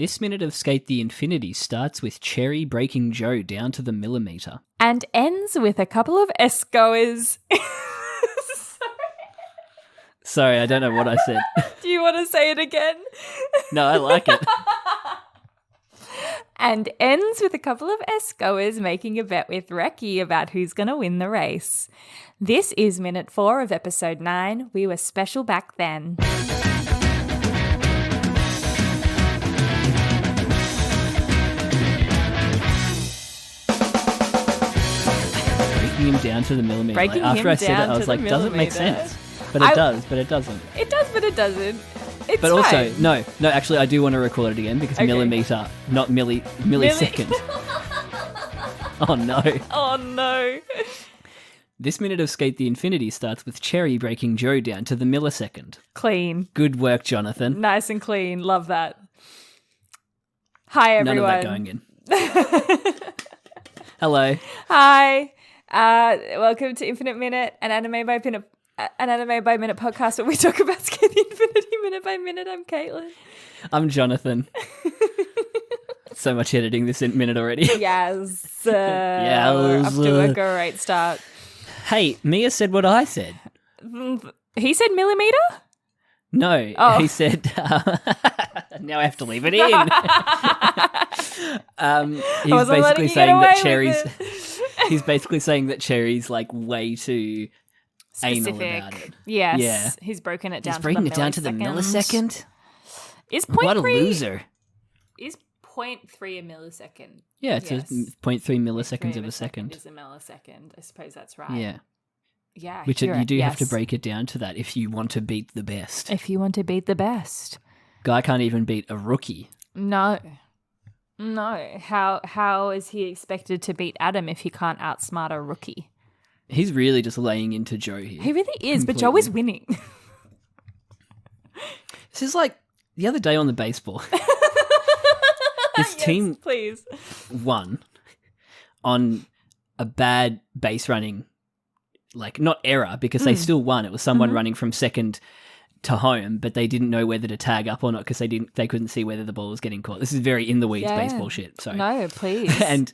This minute of Skate the Infinity starts with Cherry breaking Joe down to the millimetre. And ends with a couple of S-goers. Sorry, I don't know what I said. Do you want to say it again? No, I like it. And ends with a couple of S-goers making a bet with Reki about who's going to win the race. This is minute 4 of episode 9. We were special back then. Breaking him down to the millimetre. Breaking after him I said it, down I was to like, the doesn't make millimetre. sense. But it does, but it doesn't. It does, but it doesn't. It's But also, fine. no, actually, I do want to record it again because Okay. millimetre, not millisecond. Oh, no. Oh, no. This minute of Skate the Infinity starts with Cherry breaking Joe down to the millisecond. Clean. Good work, Jonathon. Nice and clean. Love that. Hi, everyone. None of that going in. Hello. Hi. Welcome to Infinite Minute, an anime by minute podcast where we talk about Skate the Infinity minute by minute. I'm Caitlin. I'm Jonathon. So much editing this minute already. Yes. Yes. Up to a great start. Hey, Mia said what I said. He said millimetre? No, Oh. he said. Now I have to leave it in. He's wasn't letting basically you get saying away that with Cherry's. it. He's basically saying that Cherry's like way too anal about it. Yes. Yeah. He's broken it down. He's breaking it down to the millisecond. Is What a 0.3 loser! Is 0.3 a millisecond? Yeah, it's Yes. 0.3 milliseconds of a second. Is a millisecond. I suppose that's right. Yeah, Yeah. which you're you do have to yes. break it down to that if you want to beat the best. If you want to beat the best. Guy can't even beat a rookie. No. How is he expected to beat Adam if he can't outsmart a rookie? He's really just laying into Joe here. He really is, but Joe is winning. This is like the other day on the baseball. His team Please. won on a bad base running, like not error, because they still won. It was someone running from second to home, but they didn't know whether to tag up or not because they couldn't see whether the ball was getting caught. This is very in the weeds baseball shit. Sorry. No, please. And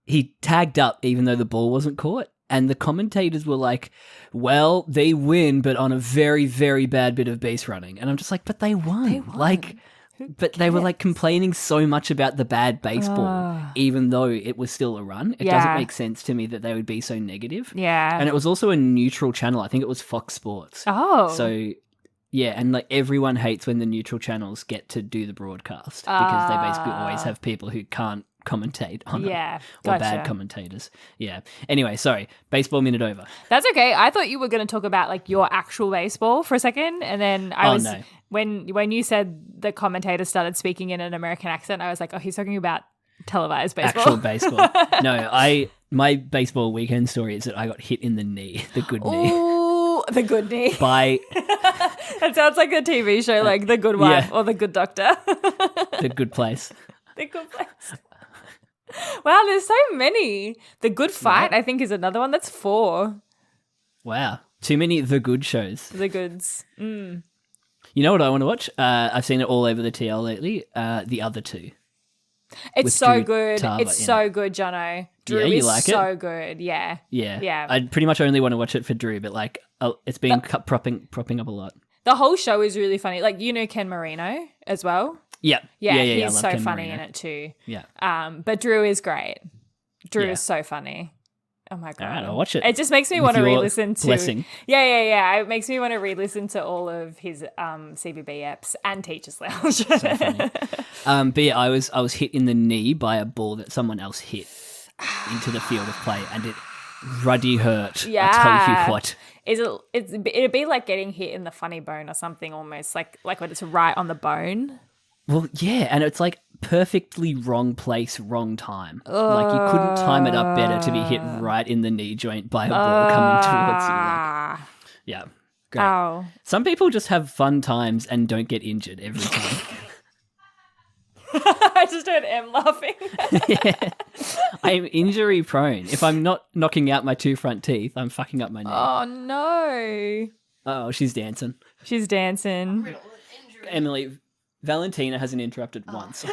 he tagged up even though the ball wasn't caught. And the commentators were like, well, they win, but on a very, very bad bit of base running. And I'm just like, but they won. They won. Like, but they were like complaining so much about the bad baseball, even though it was still a run. It doesn't make sense to me that they would be so negative. Yeah. And it was also a neutral channel. I think it was Fox Sports. Oh. So, yeah, and like everyone hates when the neutral channels get to do the broadcast because they basically always have people who can't commentate on it. Yeah, Or gotcha. bad commentators. Yeah. Anyway, sorry. Baseball minute over. That's okay. I thought you were going to talk about like your actual baseball for a second, and then No. when you said the commentator started speaking in an American accent, I was like, oh, he's talking about televised baseball. Actual baseball. No, my baseball weekend story is that I got hit in the knee, the good knee, Ooh, the good knee. by That sounds like a TV show, like The Good Wife yeah. or The Good Doctor. the good place. The Good Place. Wow, there's so many. The Good Fight, I think, is another one. That's 4. Wow. Too many The Good shows. The Goods. You know what I want to watch? I've seen it all over the TL lately. The Other Two. It's With so Drew good. Tava It's in so good, Jono. Drew Yeah, you is like it? so good. Yeah. Yeah. Yeah. I pretty much only want to watch it for Drew, but like it's been propping up a lot. The whole show is really funny. Like, you know Ken Marino as well? Yeah. Yeah, I he's love so Ken funny Marino. in it too. Yeah. But Drew is great. Drew Yeah. is so funny. Oh my God. All right, I'll watch it. It just makes me With want to your re-listen to blessing. Yeah. It makes me want to re-listen to all of his CBB apps and Teachers Lounge. So funny. But yeah, I was hit in the knee by a ball that someone else hit into the field of play, and it ruddy hurt. Yeah. I'll tell you what. It'd be like getting hit in the funny bone or something almost, like when it's right on the bone. Well, yeah, and it's like perfectly wrong place, wrong time. Like you couldn't time it up better to be hit right in the knee joint by a ball coming towards you. Like, yeah, great. Oh. Some people just have fun times and don't get injured every time. I just heard M laughing. Yeah. I'm injury prone. If I'm not knocking out my 2 front teeth, I'm fucking up my knee. Oh no. Oh, she's dancing. She's dancing. Emily, Valentina hasn't interrupted once.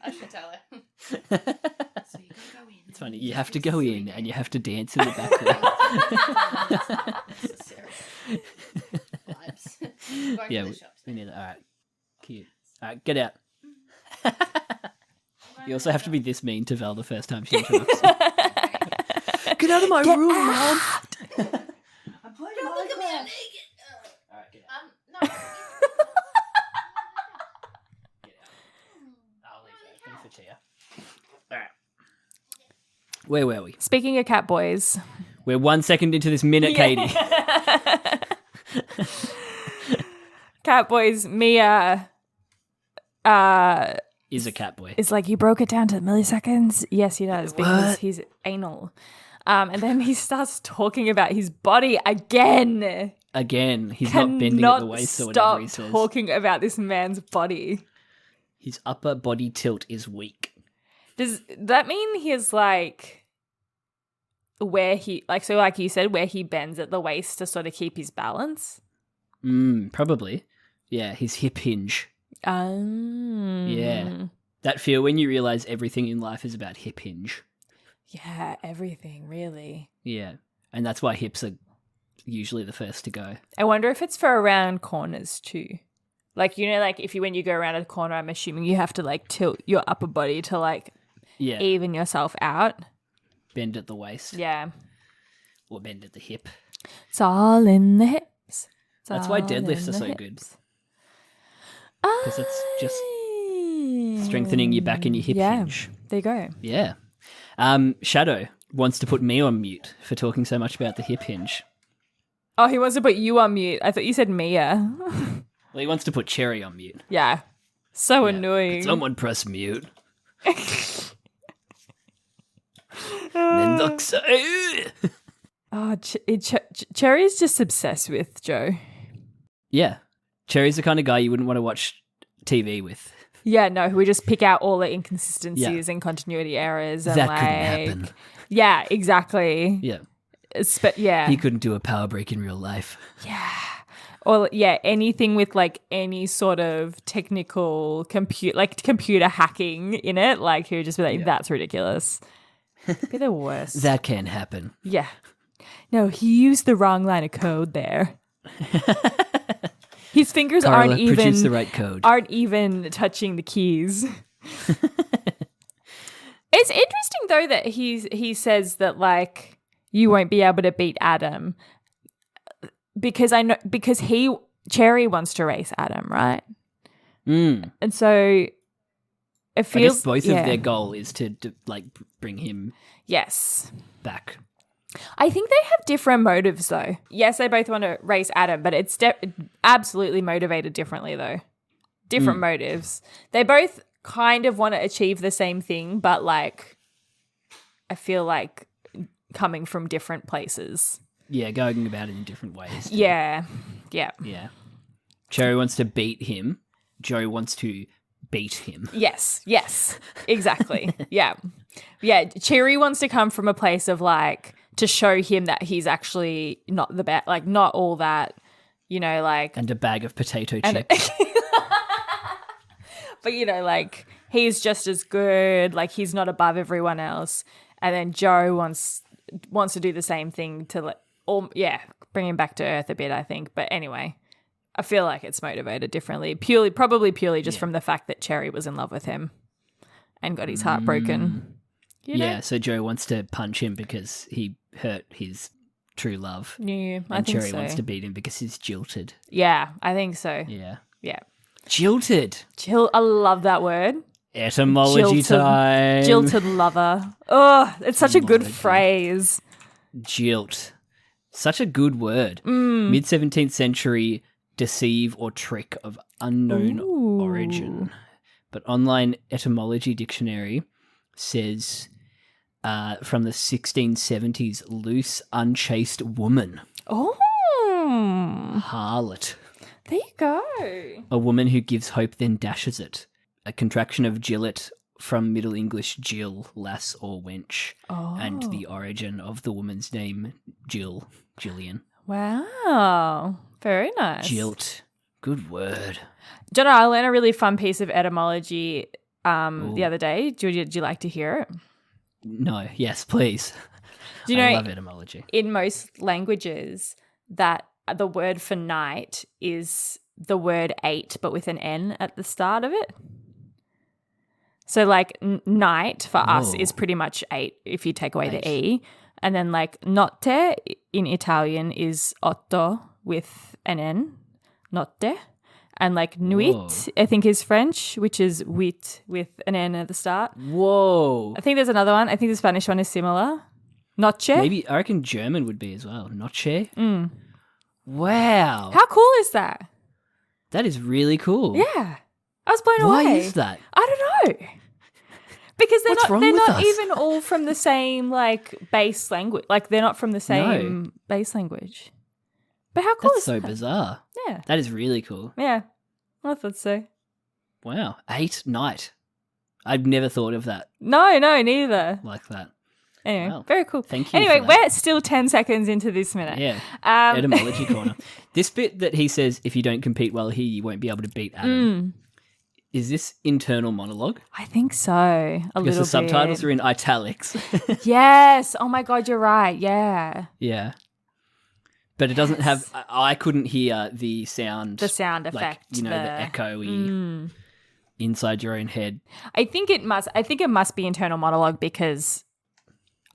I should tell her. So you gotta go in. It's funny. You have to go in and you have to dance in the background. Vibes. Yeah, we need that. All right. Cute. All right, get out. You also have to be this mean to Val the first time she interrupts. Get out of my room, Mom. I'm playing Don't look at me, I'm Minecraft. naked. All right, get out. No. Get out. I'll leave that. Finish for Chia. All right. Where were we? Speaking of cat boys. We're 1 second into this minute, Katie. Cat boys, Mia Is a cat boy. is like, you broke it down to milliseconds? Yes, he does, because What? he's anal. And then he starts talking about his body again. Again, he's not bending at the waist or whatever he Stop says. talking about this man's body. His upper body tilt is weak. Does that mean he's like where he like you said, where he bends at the waist to sort of keep his balance? Probably. Yeah, his hip hinge. Yeah. That feel when you realise everything in life is about hip hinge. Yeah, everything, really. Yeah. And that's why hips are usually the first to go. I wonder if it's for around corners too. Like, you know, like when you go around a corner, I'm assuming you have to like tilt your upper body to like Yeah. even yourself out. Bend at the waist. Yeah. Or bend at the hip. It's all in the hips. It's That's why all deadlifts in are the so hips. good. Because it's just strengthening your back and your hip hinge. There you go. Yeah. Shadow wants to put me on mute for talking so much about the hip hinge. Oh, he wants to put you on mute. I thought you said Mia. Well, he wants to put Cherry on mute. Yeah. So Yeah. annoying. Could someone press mute? And then looks. Oh, Cherry's just obsessed with Joe. Yeah. Cherry's the kind of guy you wouldn't want to watch TV with. Yeah, no, we just pick out all the inconsistencies and continuity errors. And That like, couldn't happen. Yeah, exactly. Yeah. Yeah. He couldn't do a power break in real life. Yeah. Or yeah, anything with like any sort of technical computer hacking in it, like he would just be like, that's ridiculous. Be the worst. That can happen. Yeah. No, he used the wrong line of code there. His fingers Carla, produce the right code. aren't even touching the keys. It's interesting though that he says that like you won't be able to beat Adam because Cherry wants to race Adam, right? And so it feels I guess both of their goal is to like bring him back. I think they have different motives though. Yes, they both want to race Adam, but it's absolutely motivated differently though. Different motives. They both kind of want to achieve the same thing, but like I feel like coming from different places. Yeah, going about it in different ways. Yeah. Yeah. Cherry wants to beat him. Joe wants to beat him. Yes, exactly. Yeah. Cherry wants to come from a place of like to show him that he's actually not the best, like not all that, you know, like. And a bag of potato chips. But you know, like he's just as good. Like he's not above everyone else. And then Joe wants to do the same thing to bring him back to earth a bit, I think. But anyway, I feel like it's motivated differently. Probably purely just from the fact that Cherry was in love with him and got his heart broken. You know? Yeah, so Joe wants to punch him because he hurt his true love. Yeah, I And think Cherry so. wants to beat him because he's jilted. Yeah, I think so. Yeah. Yeah. Jilted. I love that word. Etymology time. Jilted lover. Oh, it's such a good Etymology. phrase. Jilt. Such a good word. Mid-17th century deceive or trick of unknown origin. But online etymology dictionary says from the 1670s, loose, unchaste woman. Oh, Harlot. there you go. A woman who gives hope then dashes it. A contraction of gillet from Middle English Jill, lass or wench. And the origin of the woman's name, Jill, Gillian. Wow. Very nice. Jilt. Good word. Jono, I learned a really fun piece of etymology the Ooh. other day. Would you like to hear it? No. Yes, please. Do you I know love etymology. in most languages that the word for night is the word 8 but with an N at the start of it? So like night for us Whoa. is pretty much 8 if you take away the Eight. E. And then like notte in Italian is otto with an N, notte. And like nuit, Whoa. I think is French, which is huit with an N at the start. Whoa. I think there's another one. I think the Spanish one is similar. Noche. Maybe I reckon German would be as well. Noche. Wow. How cool is that? That is really cool. Yeah. I was blown Why away. is that? I don't know. Because they're What's wrong they're with not us? even all from the same like base language. Like they're not from the same base language. But how cool That's is so that? bizarre. Yeah. That is really cool. Yeah. I thought so. Wow. 8 night. I've never thought of that No, neither. like that. Anyway, Wow. very cool. Thank you Anyway, for that. we're still 10 seconds into this minute. Yeah. Um, Etymology corner. This bit that he says, if you don't compete well here, you won't be able to beat Adam. Is this internal monologue? I think so. A Because little the subtitles bit. are in italics. Yes. Oh my God, you're right. Yeah. Yeah. But it doesn't have, I couldn't hear the sound. The sound like, effect. you know, the echoey inside your own head. I think it must be internal monologue because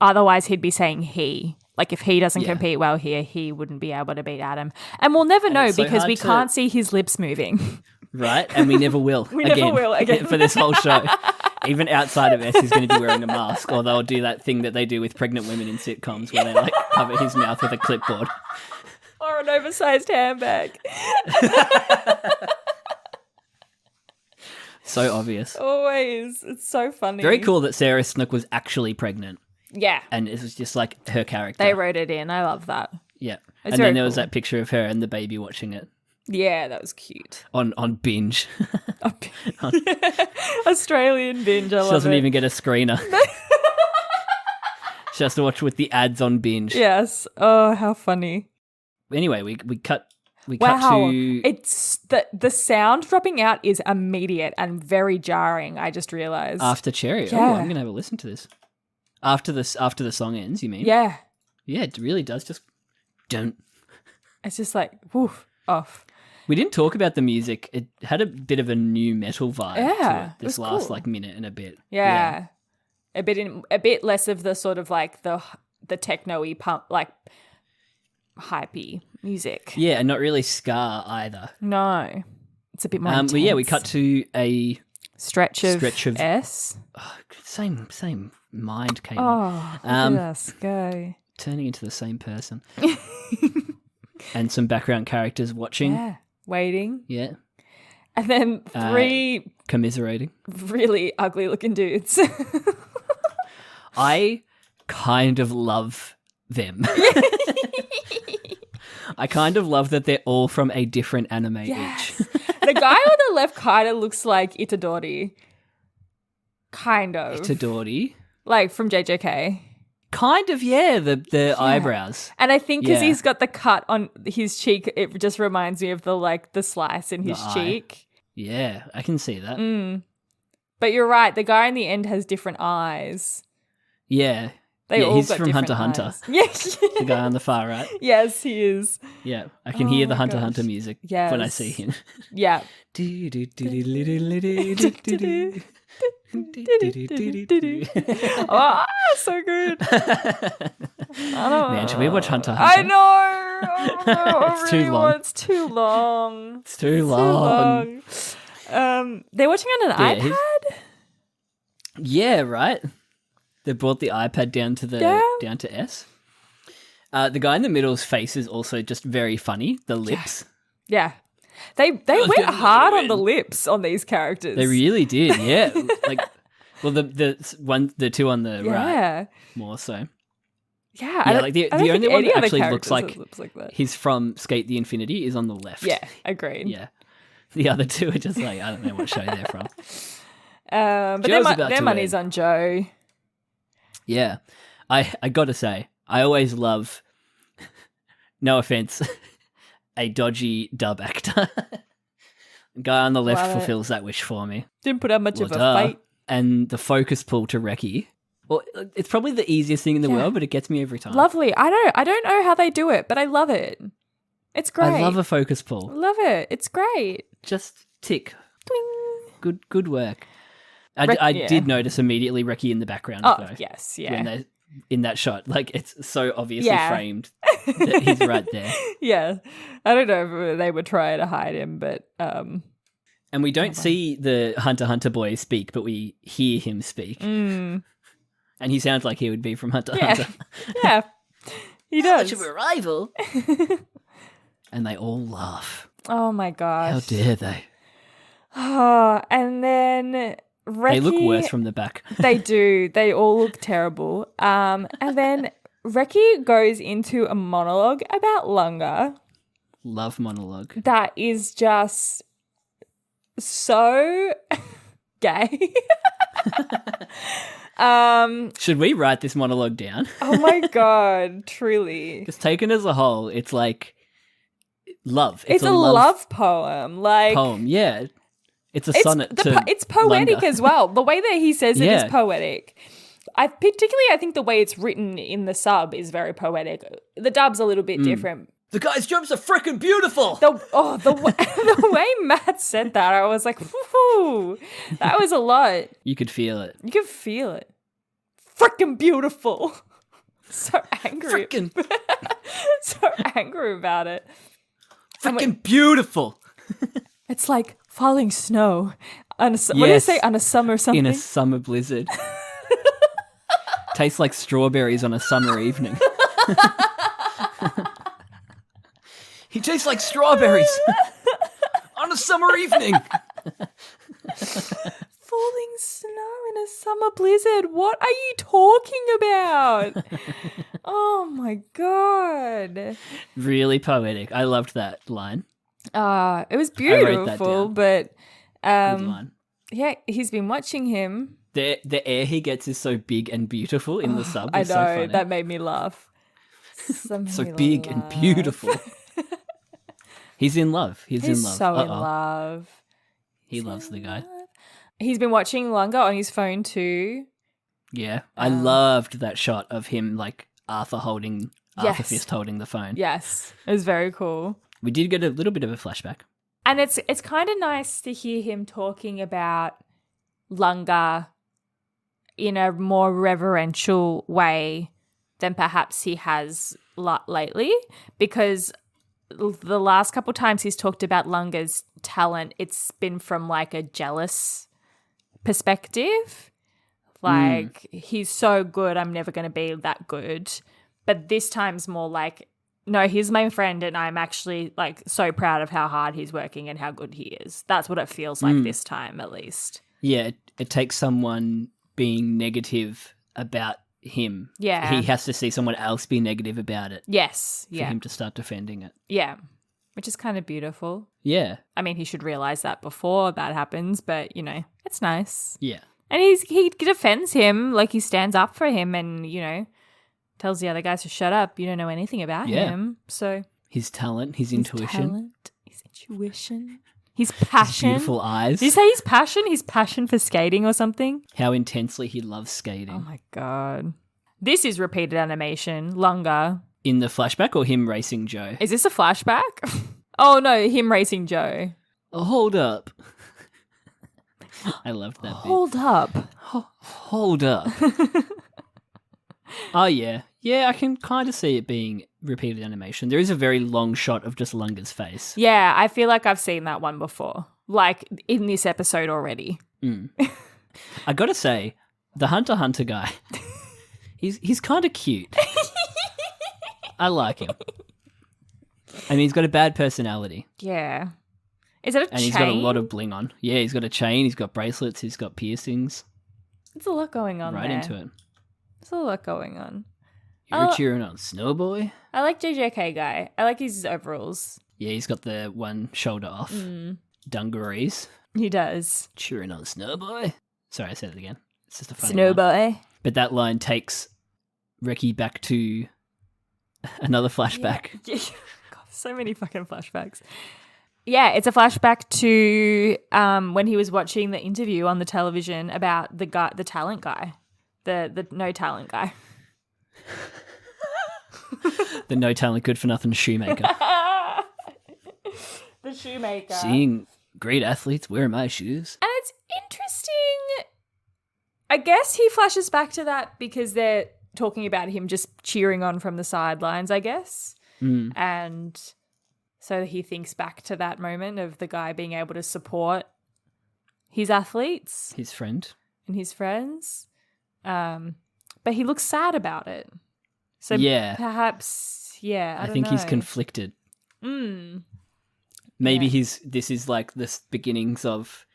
otherwise he'd be saying he. Like if he doesn't Yeah. compete well here, he wouldn't be able to beat Adam. And we'll never know it's so because hard we to- can't see his lips moving. Right? And we never will. We never will again. For this whole show. Even outside of S, he's going to be wearing a mask, or they'll do that thing that they do with pregnant women in sitcoms where they like cover his mouth with a clipboard. Or an oversized handbag. So obvious. Always. It's so funny. Very cool that Sarah Snook was actually pregnant, Yeah. and it was just like her character. They wrote it in. I love that. Yeah. It's And very then there was cool. that picture of her and the baby watching it Yeah, that was cute. on binge. Australian binge. I love She doesn't it. even get a screener. She has to watch with the ads on binge. Yes. Oh, how funny. Anyway, we cut Wow. to It's the sound dropping out is immediate and very jarring, I just realized. after Cherry. Yeah. Oh, I'm gonna have a listen to this. After the song ends, you mean? Yeah. Yeah, it really does just don't. It's just like woof off. We didn't talk about the music. It had a bit of a new metal vibe to Yeah, it. it This was last cool. like minute and a bit. Yeah. A bit less of the sort of like the techno-y pump like hypey music. Yeah, and not really ska either. No. It's a bit more But yeah, we intense. cut to a stretch of S. S. Same mind came Oh, look Um, at us go. turning into the same person. And some background characters watching. Yeah. Waiting. Yeah. And then 3 Commiserating. really ugly looking dudes. I kind of love them. I kind of love that they're all from a different anime each. The guy on the left kind of looks like Itadori. Kind of. Itadori. Like from JJK. Kind of, yeah, the eyebrows. And I think because Yeah. he's got the cut on his cheek, it just reminds me of the slice in his eye. cheek. Yeah, I can see that. But you're right, the guy in the end has different eyes. Yeah. They Yeah, all he's got from different Hunter eyes. x Yeah. The guy on the far right. Yes, he is. Yeah, I can Oh hear the my Hunter gosh. Hunter music when I Yes. see him. Yeah. Oh, so good. Man, should we watch Hunter I Hunter? know. It's too long. It's too long. It's too long. They're watching on an Yeah, he's- iPad. Yeah, right. They brought the iPad down to down to S. The guy in the middle's face is also just very funny. The lips. Yeah. They went hard on the lips on these characters. They really did, yeah. Well, the two on the right Yeah. more so. Yeah. Yeah, like the I don't only think one any that other actually looks characters like have lips like that. he's from Skate the Infinity is on the left. Yeah, agreed. Yeah. The other two are just like, I don't know what show they're from. But Joe's about their to money's win. on Joe. Yeah. I got to say, I always love no offense, a dodgy dub actor. Guy on the left Love it. fulfills that wish for me. Didn't put up much Well, of a duh. fight. And the focus pull to Reki. Well, it's probably the easiest thing in the Yeah. world, but it gets me every time. Lovely. I don't know how they do it, but I love it. It's great. I love a focus pull. Love it. It's great. Just tick. Twing. Good work. I Yeah. did notice immediately Reki in the background, Oh, though. yes. When Yeah. they're in that shot. Like, it's so obviously Yeah. framed that he's right there. Yeah. I don't know if they were trying to hide him, but And we don't see the Hunter x Hunter boy speak, but we hear him speak. And he sounds like he would be from Hunter x yeah. Hunter. Yeah. He does. Much of a rival. And they all laugh. Oh my gosh. How dare they? Oh, and then Reki, They look worse from the back. They do. They all look terrible. And then Reki goes into a monologue about Lunga Love monologue. that is just so gay. Should we write this monologue down? Oh my god, truly. Because taken as a whole, it's like love. It's a love poem. Like poem. Yeah. It's a it's sonnet to it's poetic Lunga. as well. The way that he says it Yeah. is poetic. I think the way it's written in the sub is very poetic. The dub's a little bit different. The guy's jumps are freaking beautiful. The way Matt said that, I was like, whoo, that was a lot. You could feel it. You can feel it. Freaking beautiful. So angry. So angry about it. Freaking beautiful. It's like falling snow on a, what do you Yes. say, on a summer something? In a summer blizzard. Tastes like strawberries on a summer evening. He tastes like strawberries on a summer evening. Falling snow in a summer blizzard. What are you talking about? Oh my god. Really poetic. I loved that line. It was wrote that beautiful, down. but Good line. yeah, he's been watching him. The air he gets is so big and beautiful in the sub. I It's know, so funny. that made me laugh. So big and beautiful. He's in love. He's in love. so in Uh-oh. love. He loves the guy. He's been watching Lunga on his phone too. Yeah. I loved that shot of him like Arthur Yes. Fist holding the phone. Yes, it was very cool. We did get a little bit of a flashback. And it's kind of nice to hear him talking about Lunga in a more reverential way than perhaps he has lately, because the last couple times he's talked about Lunga's talent, it's been from like a jealous perspective. Like, he's so good, I'm never going to be that good. But this time's more like, no, he's my friend and I'm actually like so proud of how hard he's working and how good he is. That's what it feels like this time, at least. Yeah, it takes someone being negative about him. Yeah. He has to see someone else be negative about it Yes. for Yeah. him to start defending it. Yeah. Which is kind of beautiful. Yeah. I mean, he should realize that before that happens, but, you know, it's nice. Yeah. And he defends him, like he stands up for him and, you know, tells the other guys to shut up. You don't know anything about Yeah. him. So His talent, his his intuition, talent, his intuition, his passion. his beautiful eyes, Did you say his passion? His passion for skating or something? how intensely he loves skating. Oh my god. This is repeated animation. Lunga. In the flashback or him racing Joe? Is this a flashback? Oh no, him racing Joe. Oh, hold up. I loved that bit. Hold up. Hold up. Oh, yeah. Yeah, I can kind of see it being repeated animation. There is a very long shot of just Lunga's face. Yeah, I feel like I've seen that one before. Like in this episode already. I gotta say, the Hunter x Hunter guy, he's kind of cute. I like him. I mean, he's got a bad personality. Yeah. Is it a And chain? he's got a lot of bling on. Yeah, he's got a chain, he's got bracelets, he's got piercings. There's a lot going on Right there. into it. There's a lot going on. You're Oh. cheering on Snowboy? I like JJK guy. I like his overalls. Yeah, he's got the one shoulder off. Dungarees. He does. Cheering on Snowboy. Sorry, I said it again. It's just a funny line. Snowboy. But that line takes Reki back to Another flashback. Yeah. God, so many fucking flashbacks. Yeah, it's a flashback to when he was watching the interview on the television about the talent guy, the no talent guy. The no talent, good for nothing shoemaker. The shoemaker. Seeing great athletes wear my shoes. And it's interesting. I guess he flashes back to that because they're talking about him just cheering on from the sidelines, I guess. And so he thinks back to that moment of the guy being able to support his athletes. His friend. And his friends. But he looks sad about it. So yeah. perhaps, yeah, I don't think know. he's conflicted. Maybe this is like the beginnings of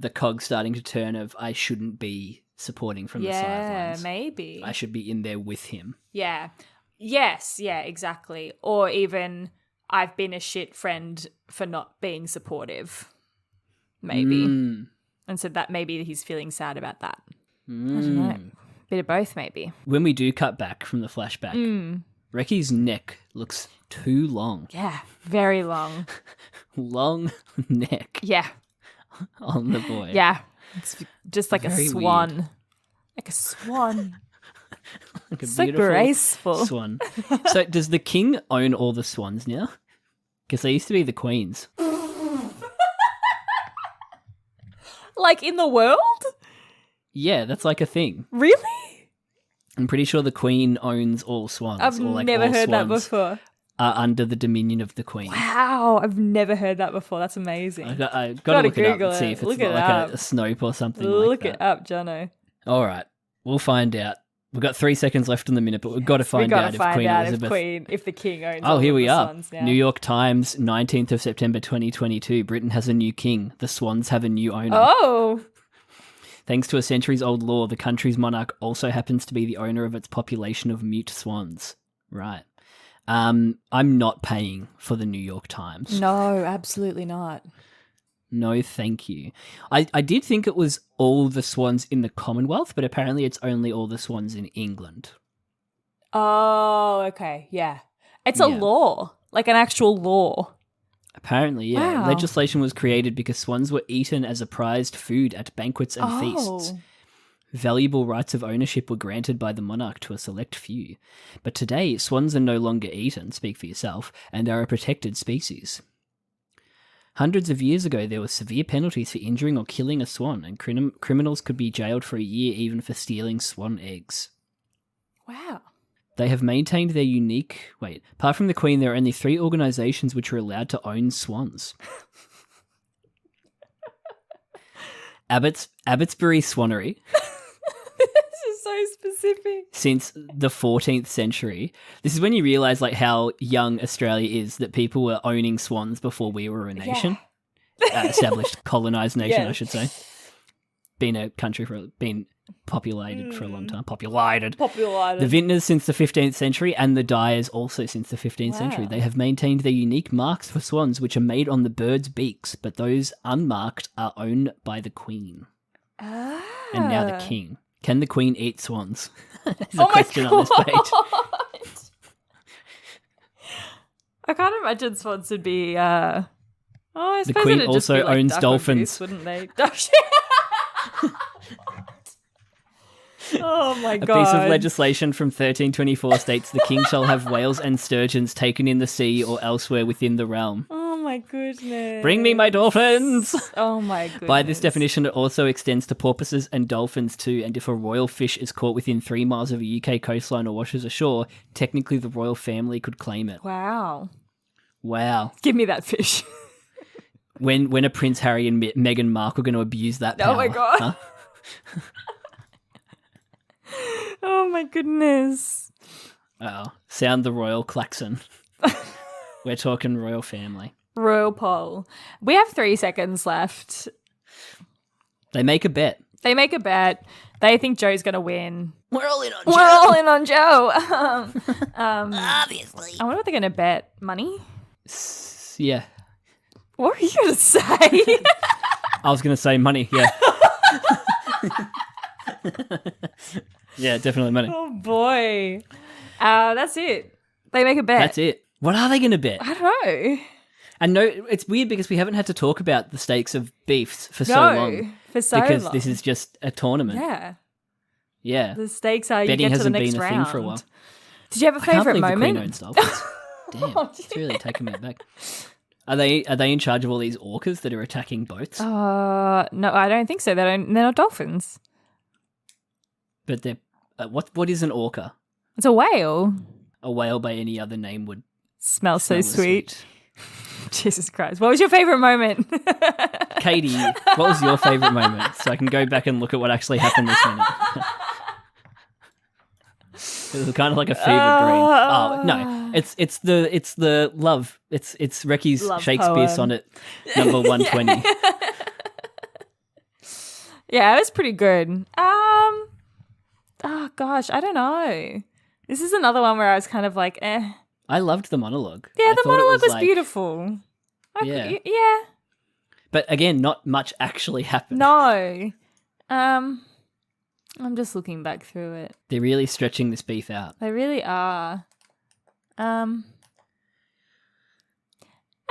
the cog starting to turn of I shouldn't be supporting from the sidelines. Yeah, maybe. I should be in there with him. Yeah. Yes, yeah, exactly. Or even I've been a shit friend for not being supportive. Maybe. And so that maybe he's feeling sad about that. I don't know. Bit of both, maybe. When we do cut back from the flashback, Reki's neck looks too long. Yeah, very long. Long neck. Yeah. On the boy. Yeah. It's just like Very a swan. weird. Like a swan. Like a So beautiful graceful. swan. So does the king own all the swans now? Because they used to be the queens. Like in the world? Yeah, that's like a thing. Really? I'm pretty sure the queen owns all swans. I've or like never all heard that swans before. Are under the dominion of the queen. Wow, I've never heard that before. That's amazing. I got to Gotta look it up Google and see it. if it's Look not it like up. a Snope or something Look like it that. up, Jono. All right, we'll find out. We've got 3 seconds left in the minute, but we've got to find out If the king owns Oh, all here of we the are. swans now. New York Times, 19th of September 2022. Britain has a new king. The swans have a new owner. Oh. Thanks to a centuries-old law, the country's monarch also happens to be the owner of its population of mute swans. Right. I'm not paying for the New York Times. No, absolutely not. No, thank you. I did think it was all the swans in the Commonwealth, but apparently it's only all the swans in England. Oh, okay. Yeah. It's a Yeah. law, like an actual law. Apparently, yeah. Wow. Legislation was created because swans were eaten as a prized food at banquets and feasts. Valuable rights of ownership were granted by the monarch to a select few. But today, swans are no longer eaten, speak for yourself, and are a protected species. Hundreds of years ago, there were severe penalties for injuring or killing a swan, and criminals could be jailed for a year even for stealing swan eggs. Wow. They have maintained their unique... Wait, apart from the Queen, there are only 3 organisations which are allowed to own swans. Abbotsbury Swannery. This is so specific. Since the 14th century. This is when you realise like how young Australia is, that people were owning swans before we were a nation. Established, colonised nation, Yeah. I should say. Been populated for a long time. Populated. The vintners since the 15th century and the dyers also since the 15th century. Wow. They have maintained their unique marks for swans which are made on the bird's beaks, but those unmarked are owned by the Queen. Ah. And now the King. Can the Queen eat swans? There's Oh a question on this page. I can't imagine swans would be. I The suppose Queen it'd just also be like owns duck or dolphins. goose, wouldn't they? Oh my A god! piece of legislation from 1324 states the king shall have whales and sturgeons taken in the sea or elsewhere within the realm. Oh my goodness! Bring me my dolphins! Oh my goodness! By this definition, it also extends to porpoises and dolphins too, and if a royal fish is caught within 3 miles of a UK coastline or washes ashore, technically the royal family could claim it. Wow! Wow. Give me that fish. When are Prince Harry and Meghan Markle going to abuse that power? Oh my god! Huh? Oh my goodness! Oh, sound the royal klaxon. We're talking royal family. Royal poll. We have 3 seconds left. They make a bet. They make a bet. They think Joe's going to win. We're all in on We're all in on Joe. Obviously. I wonder what they're going to bet. Money? Yeah. What are you going to say? I was going to say money, yeah. Yeah, definitely money. Oh boy. That's it. They make a bet. That's it. What are they going to bet? I don't know. And no, it's weird because we haven't had to talk about the stakes of beefs for so long. For so because long. this is just a tournament. Yeah. Yeah. The stakes are Betting you get to the hasn't next been a round. thing for a while. Did you have a I can't favourite believe the Queen moment? owned Dolphins. Damn, it's really taking me back. Are they in charge of all these orcas that are attacking boats? No, I don't think so. They're not dolphins. But they're what is an orca? It's a whale. A whale by any other name would Smells so smell as sweet. Jesus Christ. What was your favourite moment? Katie, what was your favourite moment? So I can go back and look at what actually happened this minute. It was kind of like a fever dream. Oh no, it's the love. It's Reki's Love Shakespeare poem. sonnet number 120. Yeah, it was pretty good. Oh gosh, I don't know. This is another one where I was kind of like, eh. I loved the monologue. Yeah, I the thought it monologue was like- beautiful. Yeah. Yeah. But again, not much actually happened. No. I'm just looking back through it. They're really stretching this beef out. They really are. I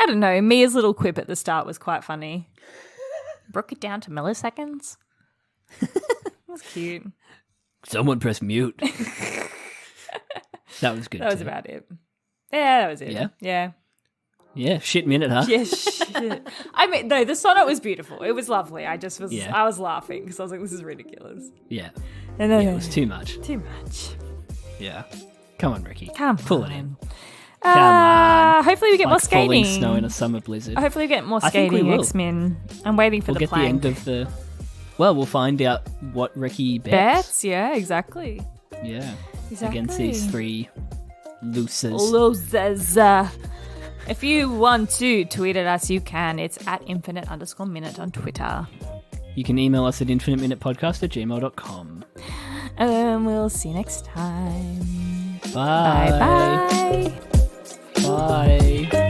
don't know. Mia's little quip at the start was quite funny. Broke it down to milliseconds. That's cute. Someone press mute. That was good. That was too. about it. Yeah, that was it. Yeah? Yeah. Yeah, shit minute, huh? Yeah, shit. I mean, no, the sonnet was beautiful. It was lovely. I just was, Yeah. I was laughing because I was like, this is ridiculous. Yeah. And then Yeah, it was too much. too much. Yeah. Come on, Reki. Come Pull on. it in. Come on. Hopefully we get more Like falling skating. snow in a summer blizzard. Hopefully we get more I think we skating. will. X-Men. I'm waiting for We'll the get the plank. end of the... Well, we'll find out what Reki bets. Bets? Yeah, exactly. Yeah. Exactly. Against these three losers. Losers. If you want to tweet at us, you can. It's at infinite_minute on Twitter. You can email us at infiniteminutepodcast@gmail.com. And we'll see you next time. Bye. Bye-bye. Bye.